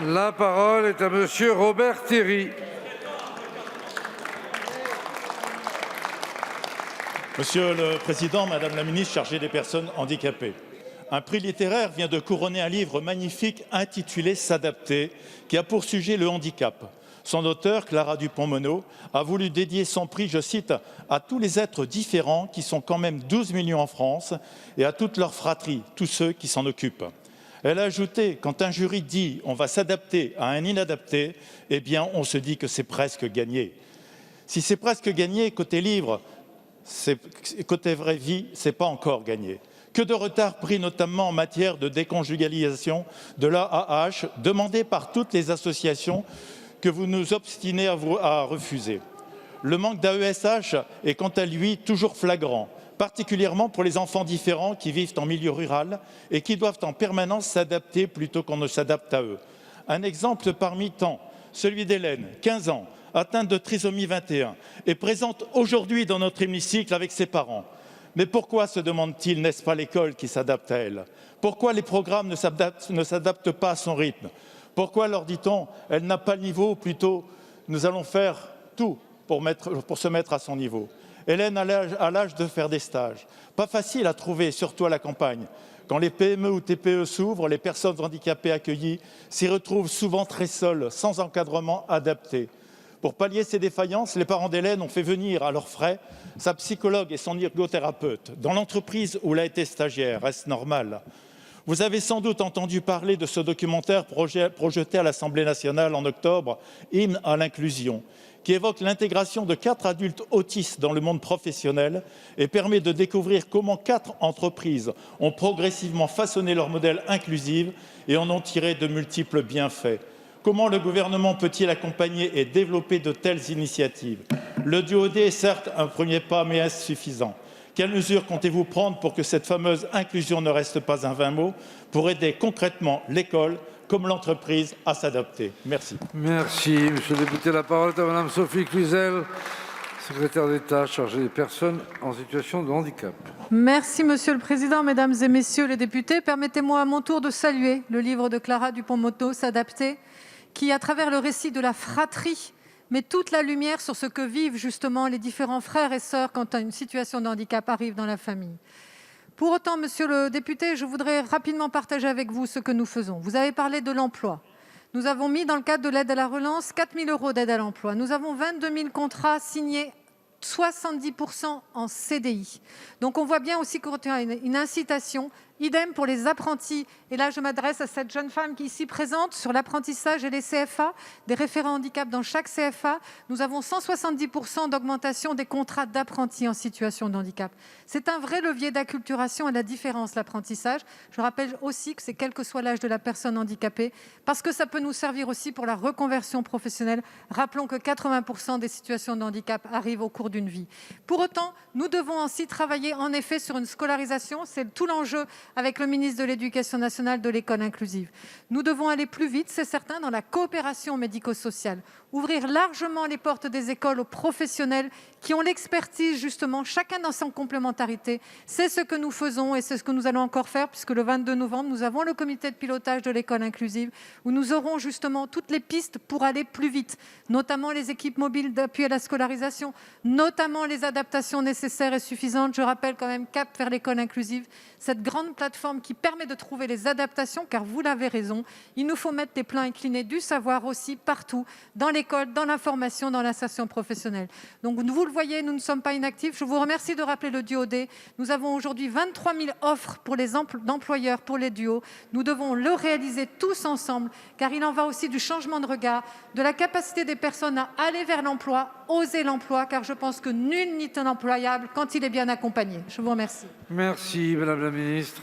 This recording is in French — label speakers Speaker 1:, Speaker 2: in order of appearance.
Speaker 1: La parole est à monsieur Robert Thierry.
Speaker 2: Monsieur le Président, Madame la Ministre chargée des personnes handicapées, un prix littéraire vient de couronner un livre magnifique intitulé « S'adapter » qui a pour sujet le handicap. Son auteur, Clara Dupont-Moreau, a voulu dédier son prix, je cite, à tous les êtres différents qui sont quand même 12 millions en France et à toute leur fratrie, tous ceux qui s'en occupent. Elle a ajouté, quand un jury dit « on va s'adapter à un inadapté », eh bien on se dit que c'est presque gagné. Si c'est presque gagné, côté livre, côté vraie vie, ce n'est pas encore gagné. Que de retard pris notamment en matière de déconjugalisation de l'AAH, demandée par toutes les associations que vous nous obstinez à refuser. Le manque d'AESH est quant à lui toujours flagrant, particulièrement pour les enfants différents qui vivent en milieu rural et qui doivent en permanence s'adapter plutôt qu'on ne s'adapte à eux. Un exemple parmi tant, celui d'Hélène, 15 ans, atteinte de trisomie 21, et présente aujourd'hui dans notre hémicycle avec ses parents. Mais pourquoi, se demande-t-il, n'est-ce pas l'école qui s'adapte à elle? Pourquoi les programmes ne s'adaptent pas à son rythme? Pourquoi leur dit-on, elle n'a pas le niveau, plutôt nous allons faire tout pour se mettre à son niveau? Hélène a l'âge de faire des stages. Pas facile à trouver, surtout à la campagne. Quand les PME ou TPE s'ouvrent, les personnes handicapées accueillies s'y retrouvent souvent très seules, sans encadrement adapté. Pour pallier ces défaillances, les parents d'Hélène ont fait venir à leurs frais sa psychologue et son ergothérapeute. Dans l'entreprise où elle a été stagiaire, est-ce normal? Vous avez sans doute entendu parler de ce documentaire projeté à l'Assemblée nationale en octobre, Hymne à l'inclusion, qui évoque l'intégration de 4 adultes autistes dans le monde professionnel et permet de découvrir comment 4 entreprises ont progressivement façonné leur modèle inclusif et en ont tiré de multiples bienfaits. Comment le gouvernement peut-il accompagner et développer de telles initiatives? Le DUOD est certes un premier pas, mais est-ce suffisant? Quelles mesures comptez-vous prendre pour que cette fameuse inclusion ne reste pas un vain mot, pour aider concrètement l'école comme l'entreprise à s'adapter? Merci.
Speaker 1: Merci, monsieur le député. La parole est à madame Sophie Cluzel, secrétaire d'État chargée des personnes en situation de handicap.
Speaker 3: Merci, monsieur le président, mesdames et messieurs les députés. Permettez-moi à mon tour de saluer le livre de Clara Dupont-Moreau, S'adapter, qui, à travers le récit de la fratrie, met toute la lumière sur ce que vivent justement les différents frères et sœurs quand une situation de handicap arrive dans la famille. Pour autant, monsieur le député, je voudrais rapidement partager avec vous ce que nous faisons. Vous avez parlé de l'emploi. Nous avons mis dans le cadre de l'aide à la relance 4 000 € d'aide à l'emploi. Nous avons 22 000 contrats signés, 70% en CDI. Donc on voit bien aussi qu'il y a une incitation. Idem pour les apprentis. Et là, je m'adresse à cette jeune femme qui est ici présente sur l'apprentissage et les CFA, des référents handicap dans chaque CFA. Nous avons 170% d'augmentation des contrats d'apprentis en situation de handicap. C'est un vrai levier d'acculturation à la différence, l'apprentissage. Je rappelle aussi que c'est quel que soit l'âge de la personne handicapée, parce que ça peut nous servir aussi pour la reconversion professionnelle. Rappelons que 80% des situations de handicap arrivent au cours d'une vie. Pour autant, nous devons aussi travailler en effet sur une scolarisation. C'est tout l'enjeu avec le ministre de l'Éducation nationale de l'école inclusive. Nous devons aller plus vite, c'est certain, dans la coopération médico-sociale. Ouvrir largement les portes des écoles aux professionnels qui ont l'expertise, justement, chacun dans son complémentarité. C'est ce que nous faisons et c'est ce que nous allons encore faire, puisque le 22 novembre, nous avons le comité de pilotage de l'école inclusive, où nous aurons justement toutes les pistes pour aller plus vite, notamment les équipes mobiles d'appui à la scolarisation, notamment les adaptations nécessaires et suffisantes. Je rappelle quand même Cap vers l'école inclusive, cette grande plateforme qui permet de trouver les adaptations, car vous l'avez raison, il nous faut mettre des plans inclinés du savoir aussi partout, dans l'école, dans la formation, dans l'insertion professionnelle. Donc vous le voyez, nous ne sommes pas inactifs. Je vous remercie de rappeler le DUOD. Nous avons aujourd'hui 23 000 offres pour les d'employeurs pour les duos. Nous devons le réaliser tous ensemble, car il en va aussi du changement de regard, de la capacité des personnes à aller vers l'emploi, oser l'emploi, car je pense que nul n'est un employable quand il est bien accompagné. Je vous remercie.
Speaker 1: Merci, madame la ministre.